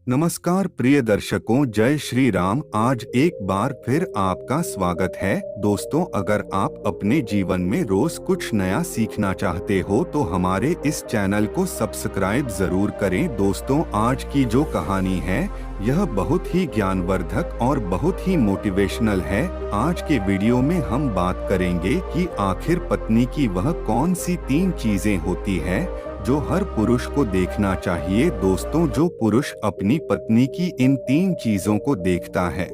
नमस्कार प्रिय दर्शकों, जय श्री राम। आज एक बार फिर आपका स्वागत है। दोस्तों, अगर आप अपने जीवन में रोज कुछ नया सीखना चाहते हो तो हमारे इस चैनल को सब्सक्राइब जरूर करें। दोस्तों, आज की जो कहानी है यह बहुत ही ज्ञानवर्धक और बहुत ही मोटिवेशनल है। आज के वीडियो में हम बात करेंगे कि आखिर पत्नी की वह कौन सी 3 चीजें होती है जो हर पुरुष को देखना चाहिए। दोस्तों, जो पुरुष अपनी पत्नी की इन 3 चीजों को देखता है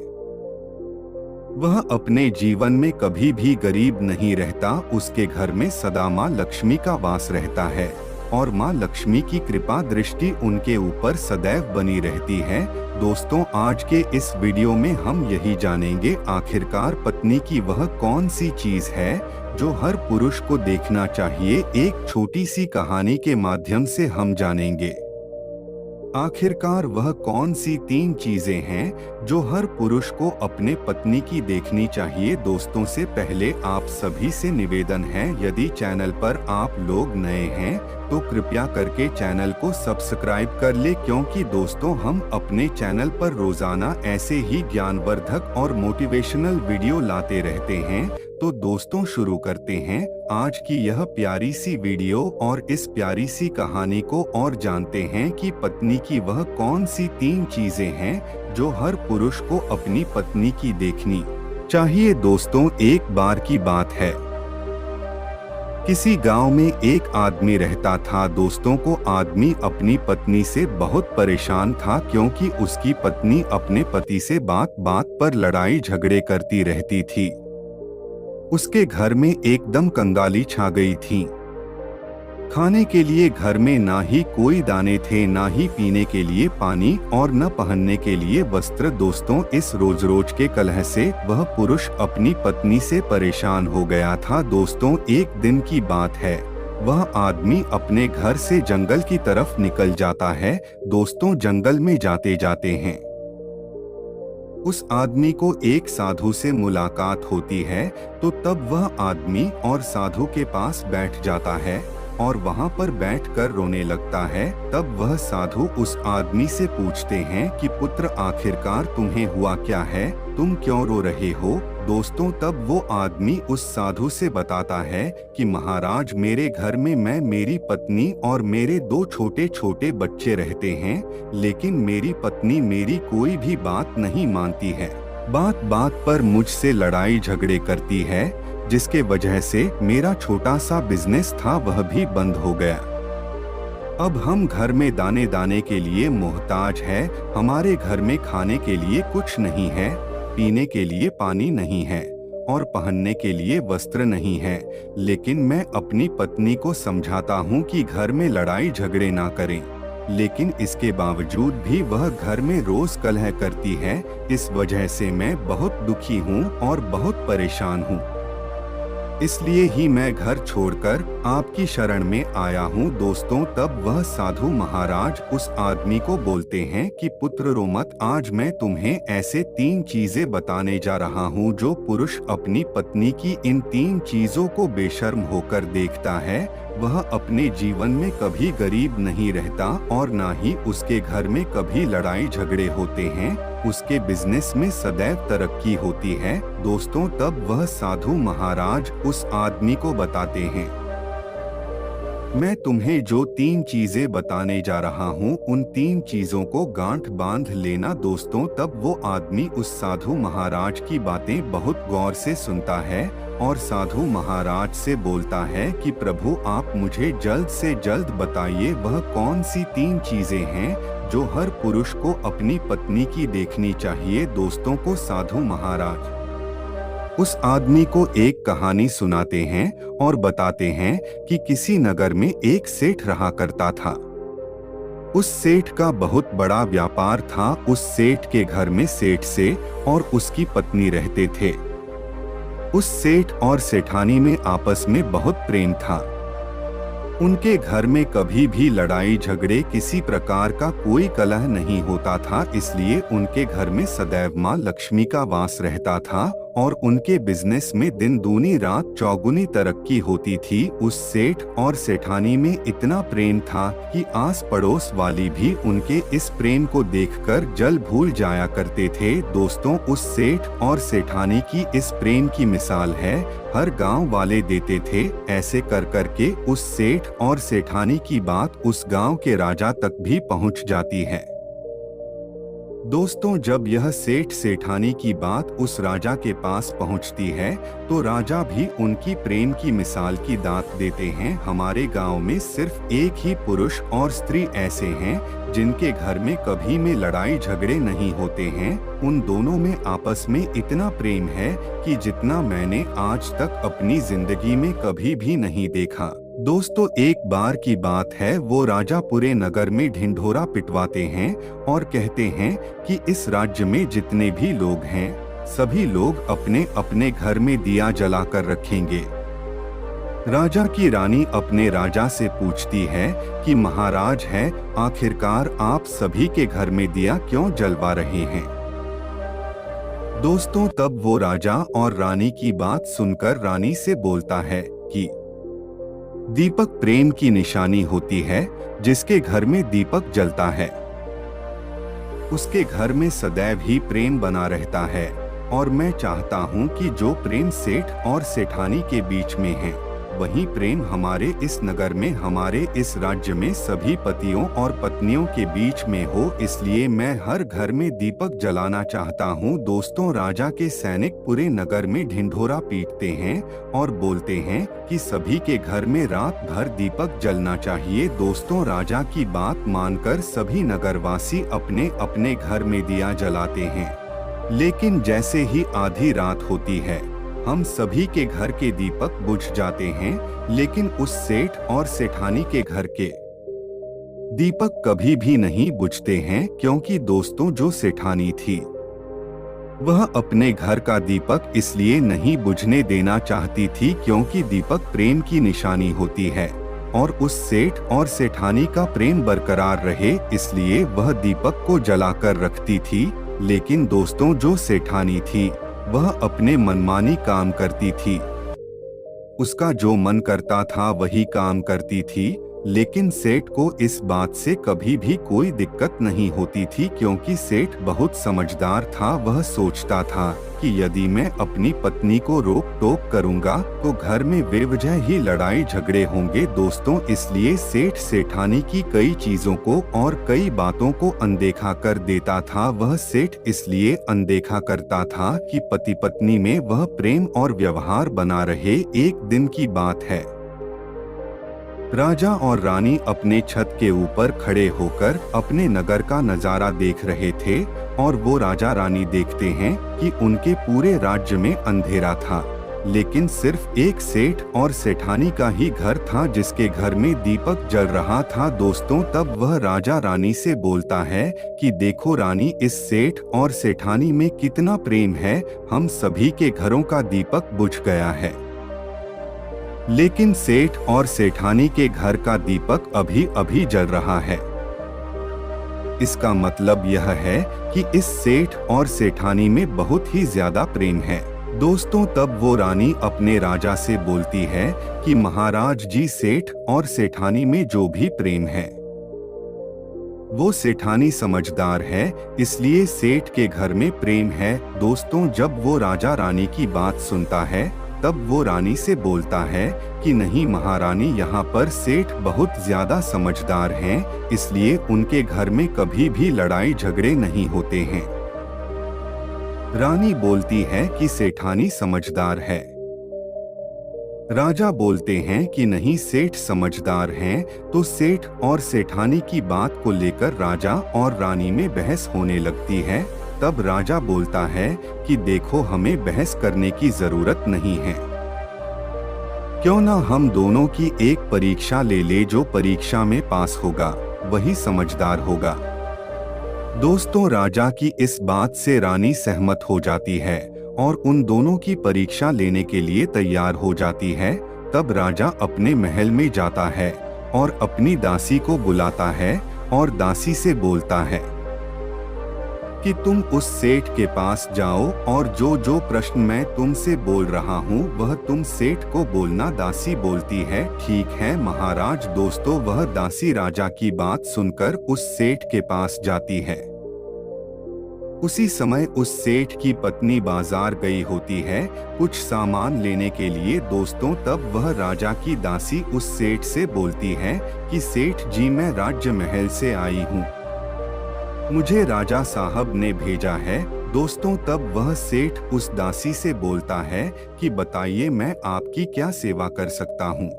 वह अपने जीवन में कभी भी गरीब नहीं रहता। उसके घर में सदा माँ लक्ष्मी का वास रहता है और माँ लक्ष्मी की कृपा दृष्टि उनके ऊपर सदैव बनी रहती है। दोस्तों, आज के इस वीडियो में हम यही जानेंगे आखिरकार पत्नी की वह कौन सी चीज है जो हर पुरुष को देखना चाहिए। एक छोटी सी कहानी के माध्यम से हम जानेंगे आखिरकार वह कौन सी 3 चीजें हैं जो हर पुरुष को अपने पत्नी की देखनी चाहिए। दोस्तों, से पहले आप सभी से निवेदन है, यदि चैनल पर आप लोग नए हैं तो कृपया करके चैनल को सब्सक्राइब कर ले, क्योंकि दोस्तों हम अपने चैनल पर रोजाना ऐसे ही ज्ञानवर्धक और मोटिवेशनल वीडियो लाते रहते हैं। तो दोस्तों, शुरू करते हैं आज की यह प्यारी सी वीडियो और इस प्यारी सी कहानी को और जानते हैं कि पत्नी की वह कौन सी 3 चीजें हैं जो हर पुरुष को अपनी पत्नी की देखनी चाहिए। दोस्तों, एक बार की बात है, किसी गांव में एक आदमी रहता था। दोस्तों को आदमी अपनी पत्नी से बहुत परेशान था, क्योंकि उसकी पत्नी अपने पति से बात बात पर लड़ाई झगड़े करती रहती थी। उसके घर में एकदम कंगाली छा गई थी। खाने के लिए घर में ना ही कोई दाने थे, ना ही पीने के लिए पानी और न पहनने के लिए वस्त्र। दोस्तों, इस रोज रोज के कलह से वह पुरुष अपनी पत्नी से परेशान हो गया था। दोस्तों, एक दिन की बात है, वह आदमी अपने घर से जंगल की तरफ निकल जाता है। दोस्तों, जंगल में जाते जाते हैं उस आदमी को एक साधु से मुलाकात होती है। तो तब वह आदमी और साधु के पास बैठ जाता है और वहां पर बैठकर रोने लगता है। तब वह साधु उस आदमी से पूछते हैं कि पुत्र, आखिरकार तुम्हें हुआ क्या है, तुम क्यों रो रहे हो। दोस्तों, तब वो आदमी उस साधु से बताता है कि महाराज, मेरे घर में मैं, मेरी पत्नी और मेरे 2 छोटे छोटे बच्चे रहते हैं, लेकिन मेरी पत्नी मेरी कोई भी बात नहीं मानती है। बात बात पर मुझसे लड़ाई झगड़े करती है, जिसके वजह से मेरा छोटा सा बिजनेस था वह भी बंद हो गया। अब हम घर में दाने दाने के लिए मोहताज है। हमारे घर में खाने के लिए कुछ नहीं है, पीने के लिए पानी नहीं है और पहनने के लिए वस्त्र नहीं है। लेकिन मैं अपनी पत्नी को समझाता हूँ कि घर में लड़ाई झगड़े ना करें, लेकिन इसके बावजूद भी वह घर में रोज कलह करती है। इस वजह से मैं बहुत दुखी हूँ और बहुत परेशान हूँ, इसलिए ही मैं घर छोड़कर आपकी शरण में आया हूँ। दोस्तों, तब वह साधु महाराज उस आदमी को बोलते हैं कि पुत्र रो मत, आज मैं तुम्हें ऐसे 3 चीजें बताने जा रहा हूँ जो पुरुष अपनी पत्नी की इन 3 चीजों को बेशर्म होकर देखता है। वह अपने जीवन में कभी गरीब नहीं रहता और ना ही उसके घर में कभी लड़ाई झगड़े होते हैं। उसके बिजनेस में सदैव तरक्की होती है। दोस्तों, तब वह साधु महाराज उस आदमी को बताते हैं, मैं तुम्हें जो 3 चीजें बताने जा रहा हूँ उन 3 चीजों को गांठ बांध लेना। दोस्तों, तब वो आदमी उस साधु महाराज की बातें बहुत गौर से सुनता है और साधु महाराज से बोलता है कि प्रभु, आप मुझे जल्द से जल्द बताइए वह कौन सी 3 चीजें हैं जो हर पुरुष को अपनी पत्नी की देखनी चाहिए। दोस्तों को साधु महाराज उस आदमी को एक कहानी सुनाते हैं और बताते हैं कि किसी नगर में एक सेठ रहा करता था। उस सेठ का बहुत बड़ा व्यापार था। उस सेठ के घर में सेठ से और उसकी पत्नी रहते थे। उस सेठ और सेठानी में आपस में बहुत प्रेम था। उनके घर में कभी भी लड़ाई झगड़े, किसी प्रकार का कोई कलह नहीं होता था, इसलिए उनके घर में सदैव माँ लक्ष्मी का वास रहता था और उनके बिजनेस में दिन दूनी रात चौगुनी तरक्की होती थी। उस सेठ और सेठानी में इतना प्रेम था कि आस पड़ोस वाली भी उनके इस प्रेम को देखकर जल भूल जाया करते थे। दोस्तों, उस सेठ और सेठानी की इस प्रेम की मिसाल है, हर गांव वाले देते थे। ऐसे कर करके उस सेठ और सेठानी की बात उस गांव के राजा तक भी पहुंच जाती है। दोस्तों, जब यह सेठ सेठानी की बात उस राजा के पास पहुंचती है तो राजा भी उनकी प्रेम की मिसाल की दात देते हैं। हमारे गांव में सिर्फ एक ही पुरुष और स्त्री ऐसे हैं जिनके घर में कभी में लड़ाई झगड़े नहीं होते हैं। उन दोनों में आपस में इतना प्रेम है कि जितना मैंने आज तक अपनी जिंदगी में कभी भी नहीं देखा। दोस्तों, एक बार की बात है, वो राजा पूरे नगर में ढिंढोरा पिटवाते हैं और कहते हैं कि इस राज्य में जितने भी लोग हैं सभी लोग अपने अपने घर में दिया जलाकर रखेंगे। राजा की रानी अपने राजा से पूछती है कि महाराज है, आखिरकार आप सभी के घर में दिया क्यों जलवा रहे हैं। दोस्तों, तब वो राजा और रानी की बात सुनकर रानी से बोलता है कि दीपक प्रेम की निशानी होती है। जिसके घर में दीपक जलता है उसके घर में सदैव ही प्रेम बना रहता है। और मैं चाहता हूँ कि जो प्रेम सेठ और सेठानी के बीच में है वही प्रेम हमारे इस नगर में, हमारे इस राज्य में सभी पतियों और पत्नियों के बीच में हो। इसलिए मैं हर घर में दीपक जलाना चाहता हूँ। दोस्तों, राजा के सैनिक पूरे नगर में ढिंढोरा पीटते हैं और बोलते हैं कि सभी के घर में रात भर दीपक जलना चाहिए। दोस्तों, राजा की बात मानकर सभी नगरवासी अपने अपने घर में दिया जलाते हैं। लेकिन जैसे ही आधी रात होती है हम सभी के घर के दीपक बुझ जाते हैं, लेकिन उस सेठ और सेठानी के घर के दीपक कभी भी नहीं बुझते हैं। क्योंकि दोस्तों, जो सेठानी थी वह अपने घर का दीपक इसलिए नहीं बुझने देना चाहती थी क्योंकि दीपक प्रेम की निशानी होती है और उस सेठ और सेठानी का प्रेम बरकरार रहे इसलिए वह दीपक को जलाकर रखती थी। लेकिन दोस्तों, जो सेठानी थी वह अपने मनमानी काम करती थी। उसका जो मन करता था वही काम करती थी। लेकिन सेठ को इस बात से कभी भी कोई दिक्कत नहीं होती थी क्योंकि सेठ बहुत समझदार था। वह सोचता था कि यदि मैं अपनी पत्नी को रोक टोक करूंगा तो घर में बेवजह ही लड़ाई झगड़े होंगे। दोस्तों, इसलिए सेठ सेठानी की कई चीजों को और कई बातों को अनदेखा कर देता था। वह सेठ इसलिए अनदेखा करता था कि पति पत्नी में वह प्रेम और व्यवहार बना रहे। एक दिन की बात है, राजा और रानी अपने छत के ऊपर खड़े होकर अपने नगर का नजारा देख रहे थे और वो राजा रानी देखते हैं कि उनके पूरे राज्य में अंधेरा था, लेकिन सिर्फ एक सेठ और सेठानी का ही घर था जिसके घर में दीपक जल रहा था। दोस्तों, तब वह राजा रानी से बोलता है कि देखो रानी, इस सेठ और सेठानी में कितना प्रेम है, हम सभी के घरों का दीपक बुझ गया है लेकिन सेठ और सेठानी के घर का दीपक अभी अभी जल रहा है। इसका मतलब यह है कि इस सेठ और सेठानी में बहुत ही ज्यादा प्रेम है। दोस्तों, तब वो रानी अपने राजा से बोलती है कि महाराज जी, सेठ और सेठानी में जो भी प्रेम है वो सेठानी समझदार है इसलिए सेठ के घर में प्रेम है। दोस्तों, जब वो राजा रानी की बात सुनता है तब वो रानी से बोलता है कि नहीं महारानी, यहाँ पर सेठ बहुत ज्यादा समझदार हैं, इसलिए उनके घर में कभी भी लड़ाई झगड़े नहीं होते हैं। रानी बोलती है कि सेठानी समझदार है। राजा बोलते हैं कि नहीं, सेठ समझदार हैं। तो सेठ और सेठानी की बात को लेकर राजा और रानी में बहस होने लगती है। तब राजा बोलता है कि देखो, हमें बहस करने की जरूरत नहीं है, क्यों ना हम दोनों की एक परीक्षा ले ले, जो परीक्षा में पास होगा वही समझदार होगा। दोस्तों, राजा की इस बात से रानी सहमत हो जाती है और उन दोनों की परीक्षा लेने के लिए तैयार हो जाती है। तब राजा अपने महल में जाता है और अपनी दासी को बुलाता है और दासी से बोलता है कि तुम उस सेठ के पास जाओ और जो जो प्रश्न मैं तुमसे बोल रहा हूँ वह तुम सेठ को बोलना। दासी बोलती है, ठीक है महाराज। दोस्तों, वह दासी राजा की बात सुनकर उस सेठ के पास जाती है। उसी समय उस सेठ की पत्नी बाजार गई होती है कुछ सामान लेने के लिए। दोस्तों, तब वह राजा की दासी उस सेठ से बोलती है कि सेठ जी, मैं राज्य महल से आई हूँ, मुझे राजा साहब ने भेजा है। दोस्तों, तब वह सेठ उस दासी से बोलता है कि बताइए मैं आपकी क्या सेवा कर सकता हूँ।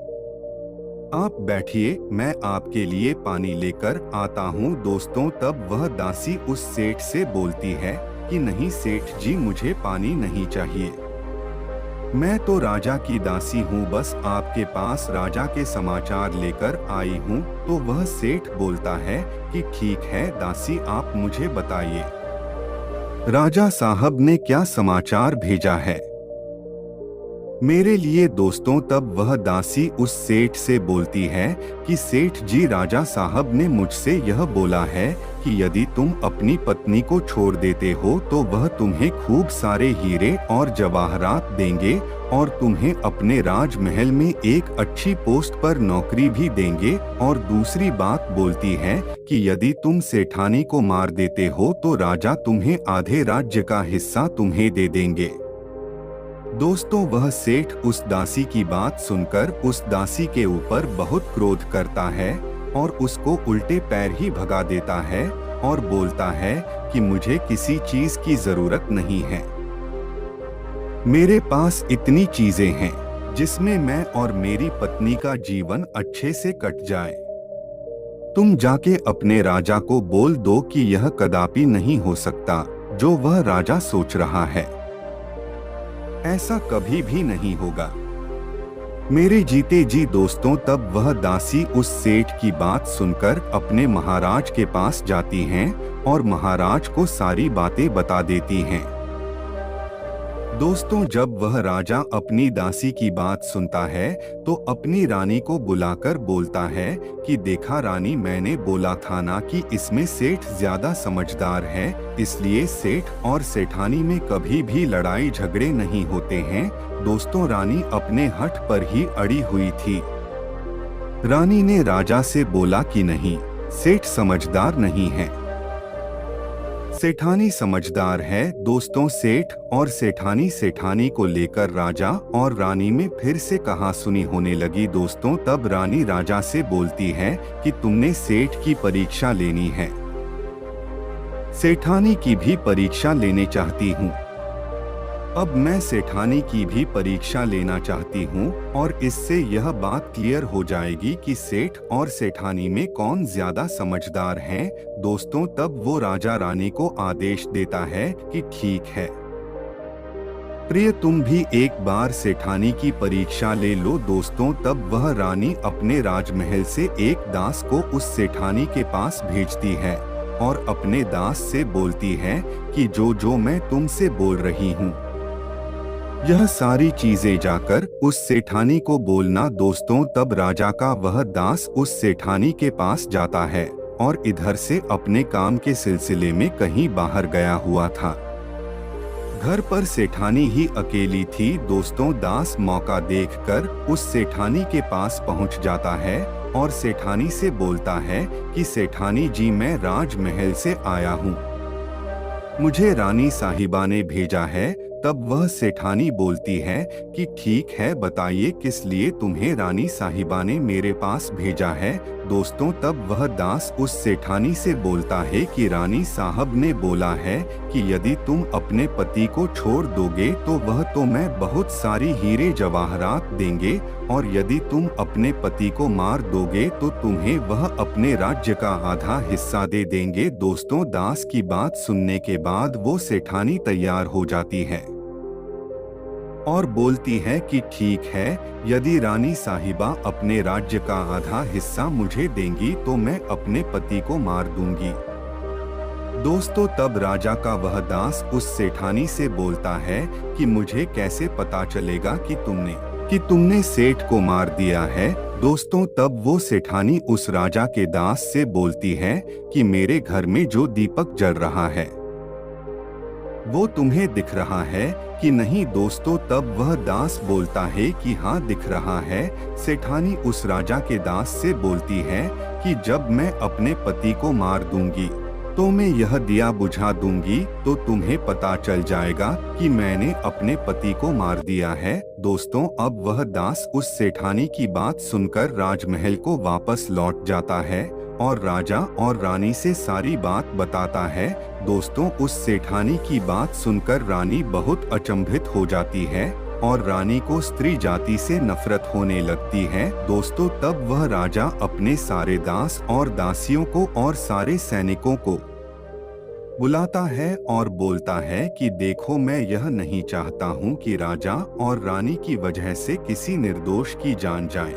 आप बैठिए, मैं आपके लिए पानी लेकर आता हूँ। दोस्तों, तब वह दासी उस सेठ से बोलती है कि नहीं सेठ जी, मुझे पानी नहीं चाहिए, मैं तो राजा की दासी हूँ, बस आपके पास राजा के समाचार लेकर आई हूँ। तो वह सेठ बोलता है कि ठीक है दासी, आप मुझे बताइए राजा साहब ने क्या समाचार भेजा है मेरे लिए। दोस्तों, तब वह दासी उस सेठ से बोलती है कि सेठ जी, राजा साहब ने मुझसे यह बोला है कि यदि तुम अपनी पत्नी को छोड़ देते हो तो वह तुम्हें खूब सारे हीरे और जवाहरात देंगे और तुम्हें अपने राजमहल में एक अच्छी पोस्ट पर नौकरी भी देंगे। और दूसरी बात बोलती है कि यदि तुम सेठानी को मार देते हो तो राजा तुम्हें आधे राज्य का हिस्सा तुम्हें दे देंगे। दोस्तों, वह सेठ उस दासी की बात सुनकर उस दासी के ऊपर बहुत क्रोध करता है और उसको उल्टे पैर ही भगा देता है और बोलता है कि मुझे किसी चीज की जरूरत नहीं है, मेरे पास इतनी चीजें हैं जिसमें मैं और मेरी पत्नी का जीवन अच्छे से कट जाए। तुम जाके अपने राजा को बोल दो कि यह कदापि नहीं हो सकता जो वह राजा सोच रहा है, ऐसा कभी भी नहीं होगा, मेरे जीते जी। दोस्तों, तब वह दासी उस सेठ की बात सुनकर अपने महाराज के पास जाती हैं और महाराज को सारी बातें बता देती हैं। दोस्तों, जब वह राजा अपनी दासी की बात सुनता है तो अपनी रानी को बुलाकर बोलता है कि देखा रानी, मैंने बोला था ना कि इसमें सेठ ज्यादा समझदार है, इसलिए सेठ और सेठानी में कभी भी लड़ाई झगड़े नहीं होते हैं। दोस्तों, रानी अपने हठ पर ही अड़ी हुई थी। रानी ने राजा से बोला कि नहीं, सेठ समझदार नहीं है, सेठानी समझदार है। दोस्तों, सेठ और सेठानी को लेकर राजा और रानी में फिर से कहासुनी होने लगी। दोस्तों, तब रानी राजा से बोलती है कि तुमने सेठ की परीक्षा लेनी है, सेठानी की भी परीक्षा लेने चाहती हूँ। अब मैं सेठानी की भी परीक्षा लेना चाहती हूँ और इससे यह बात क्लियर हो जाएगी कि सेठ और सेठानी में कौन ज्यादा समझदार हैं। दोस्तों, तब वो राजा रानी को आदेश देता है कि ठीक है प्रिय, तुम भी एक बार सेठानी की परीक्षा ले लो। दोस्तों, तब वह रानी अपने राजमहल से एक दास को उस सेठानी के पास भेजती है और अपने दास से बोलती है कि जो मैं तुमसे बोल रही हूँ यह सारी चीजें जाकर उस सेठानी को बोलना। दोस्तों, तब राजा का वह दास उस सेठानी के पास जाता है और इधर से अपने काम के सिलसिले में कहीं बाहर गया हुआ था। घर पर सेठानी ही अकेली थी। दोस्तों, दास मौका देखकर उस सेठानी के पास पहुंच जाता है और सेठानी से बोलता है कि सेठानी जी, मैं राजमहल से आया हूँ, मुझे रानी साहिबा ने भेजा है। तब वह सेठानी बोलती है कि ठीक है, बताइए किस लिए तुम्हें रानी साहिबा ने मेरे पास भेजा है। दोस्तों, तब वह दास उस सेठानी से बोलता है कि रानी साहब ने बोला है कि यदि तुम अपने पति को छोड़ दोगे तो वह तुम्हें बहुत सारी हीरे जवाहरात देंगे और यदि तुम अपने पति को मार दोगे तो तुम्हें वह अपने राज्य का आधा हिस्सा दे देंगे। दोस्तों, दास की बात सुनने के बाद वो सेठानी तैयार हो जाती है और बोलती है कि ठीक है, यदि रानी साहिबा अपने राज्य का आधा हिस्सा मुझे देंगी तो मैं अपने पति को मार दूंगी। दोस्तों, तब राजा का वह दास उस सेठानी से बोलता है कि मुझे कैसे पता चलेगा कि तुमने सेठ को मार दिया है। दोस्तों, तब वो सेठानी उस राजा के दास से बोलती है कि मेरे घर में जो दीपक जल रहा है वो तुम्हें दिख रहा है कि नहीं दोस्तों? तब वह दास बोलता है कि हाँ दिख रहा है। सेठानी उस राजा के दास से बोलती है कि जब मैं अपने पति को मार दूंगी तो मैं यह दिया बुझा दूंगी तो तुम्हें पता चल जाएगा कि मैंने अपने पति को मार दिया है। दोस्तों, अब वह दास उस सेठानी की बात सुनकर राजमहल को वापस लौट जाता है और राजा और रानी से सारी बात बताता है। दोस्तों, उस सेठानी की बात सुनकर रानी बहुत अचंभित हो जाती है और रानी को स्त्री जाति से नफरत होने लगती है। दोस्तों, तब वह राजा अपने सारे दास और दासियों को और सारे सैनिकों को बुलाता है और बोलता है कि देखो, मैं यह नहीं चाहता हूँ कि राजा और रानी की वजह से किसी निर्दोष की जान जाए।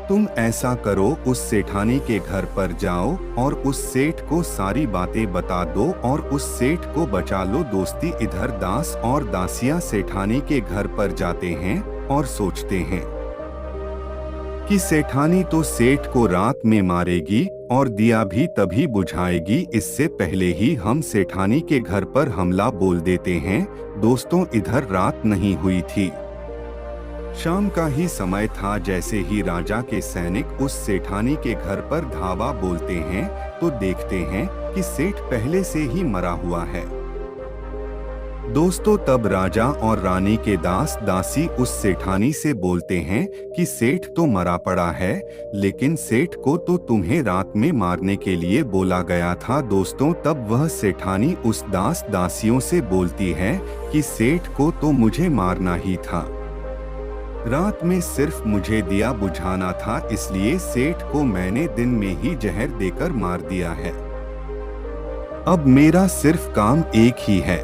तुम ऐसा करो, उस सेठानी के घर पर जाओ और उस सेठ को सारी बातें बता दो और उस सेठ को बचा लो। दोस्ती, इधर दास और दासियां सेठानी के घर पर जाते हैं और सोचते हैं कि सेठानी तो सेठ को रात में मारेगी और दिया भी तभी बुझाएगी, इससे पहले ही हम सेठानी के घर पर हमला बोल देते हैं। दोस्तों, इधर रात नहीं हुई थी, शाम का ही समय था। जैसे ही राजा के सैनिक उस सेठानी के घर पर धावा बोलते हैं तो देखते हैं कि सेठ पहले से ही मरा हुआ है। दोस्तों, तब राजा और रानी के दास दासी उस सेठानी से बोलते हैं कि सेठ तो मरा पड़ा है, लेकिन सेठ को तो तुम्हें रात में मारने के लिए बोला गया था। दोस्तों, तब वह सेठानी उस दास दासियों से बोलती है कि सेठ को तो मुझे मारना ही था, रात में सिर्फ मुझे दिया बुझाना था, इसलिए सेठ को मैंने दिन में ही जहर देकर मार दिया है। अब मेरा सिर्फ काम एक ही है,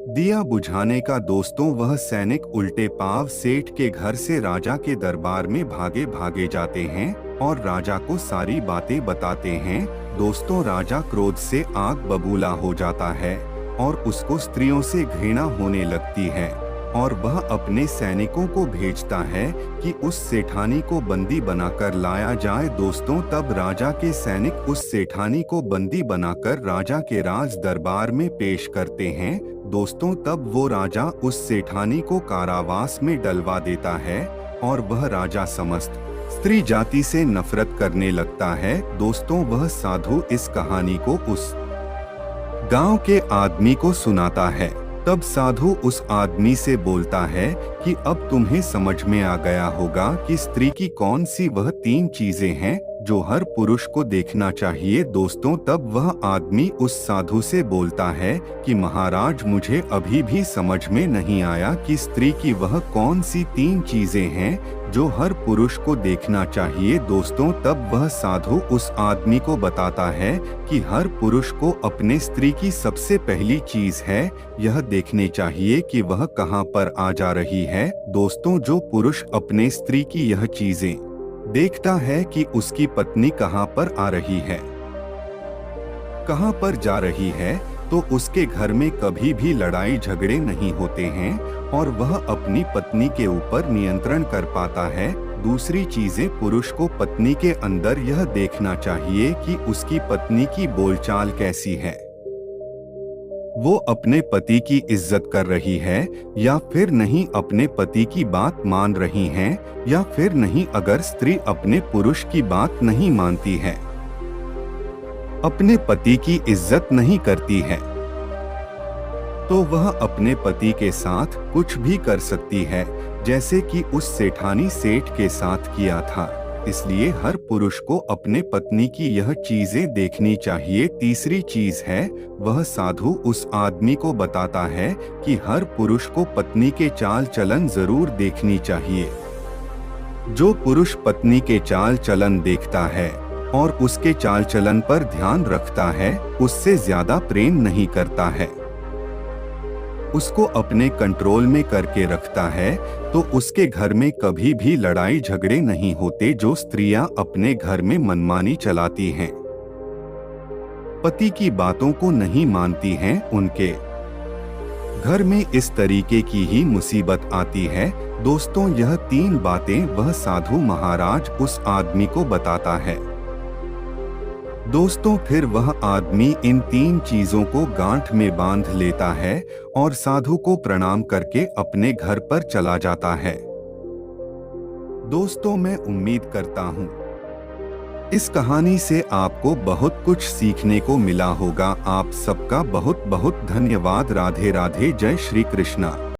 दिया बुझाने का। दोस्तों, वह सैनिक उल्टे पांव सेठ के घर से राजा के दरबार में भागे भागे जाते हैं और राजा को सारी बातें बताते हैं। दोस्तों, राजा क्रोध से आग बबूला हो जाता है और उसको स्त्रियों से घृणा होने लगती है और वह अपने सैनिकों को भेजता है कि उस सेठानी को बंदी बनाकर लाया जाए। दोस्तों, तब राजा के सैनिक उस सेठानी को बंदी बनाकर राजा के राज दरबार में पेश करते हैं। दोस्तों, तब वो राजा उस सेठानी को कारावास में डलवा देता है और वह राजा समस्त स्त्री जाति से नफरत करने लगता है। दोस्तों, वह साधु इस कहानी को उस गांव के आदमी को सुनाता है। तब साधु उस आदमी से बोलता है कि अब तुम्हें समझ में आ गया होगा कि स्त्री की कौन सी वह 3 चीजें हैं जो हर पुरुष को देखना चाहिए। दोस्तों, तब वह आदमी उस साधु से बोलता है कि महाराज, मुझे अभी भी समझ में नहीं आया कि स्त्री की वह कौन सी 3 चीजें हैं जो हर पुरुष को देखना चाहिए। दोस्तों, तब वह साधु उस आदमी को बताता है कि हर पुरुष को अपने स्त्री की सबसे पहली चीज है यह देखनी चाहिए कि वह कहां पर आ जा रही है। दोस्तों, जो पुरुष अपने स्त्री की यह चीजें देखता है कि उसकी पत्नी कहां पर आ रही है, कहां पर जा रही है, तो उसके घर में कभी भी लड़ाई झगड़े नहीं होते हैं और वह अपनी पत्नी के ऊपर नियंत्रण कर पाता है। दूसरी चीजें, पुरुष को पत्नी के अंदर यह देखना चाहिए कि उसकी पत्नी की बोलचाल कैसी है, वो अपने पति की इज्जत कर रही है या फिर नहीं, अपने पति की बात मान रही हैं या फिर नहीं। अगर स्त्री अपने पुरुष की बात नहीं मानती है, अपने पति की इज्जत नहीं करती है, तो वह अपने पति के साथ कुछ भी कर सकती है, जैसे कि उस सेठानी सेठ के साथ किया था। इसलिए हर पुरुष को अपने पत्नी की यह चीजें देखनी चाहिए। तीसरी चीज है, वह साधु उस आदमी को बताता है कि हर पुरुष को पत्नी के चाल चलन जरूर देखनी चाहिए। जो पुरुष पत्नी के चाल चलन देखता है और उसके चाल चलन पर ध्यान रखता है, उससे ज्यादा प्रेम नहीं करता है, उसको अपने कंट्रोल में करके रखता है, तो उसके घर में कभी भी लड़ाई झगड़े नहीं होते। जो स्त्रियां अपने घर में मनमानी चलाती हैं, पति की बातों को नहीं मानती हैं, उनके घर में इस तरीके की ही मुसीबत आती है। दोस्तों, यह 3 बातें वह साधु महाराज उस आदमी को बताता है। दोस्तों फिर वह आदमी इन 3 चीजों को गांठ में बांध लेता है और साधु को प्रणाम करके अपने घर पर चला जाता है। दोस्तों मैं उम्मीद करता हूँ इस कहानी से आपको बहुत कुछ सीखने को मिला होगा। आप सबका बहुत बहुत धन्यवाद। राधे राधे। जय श्री कृष्णा।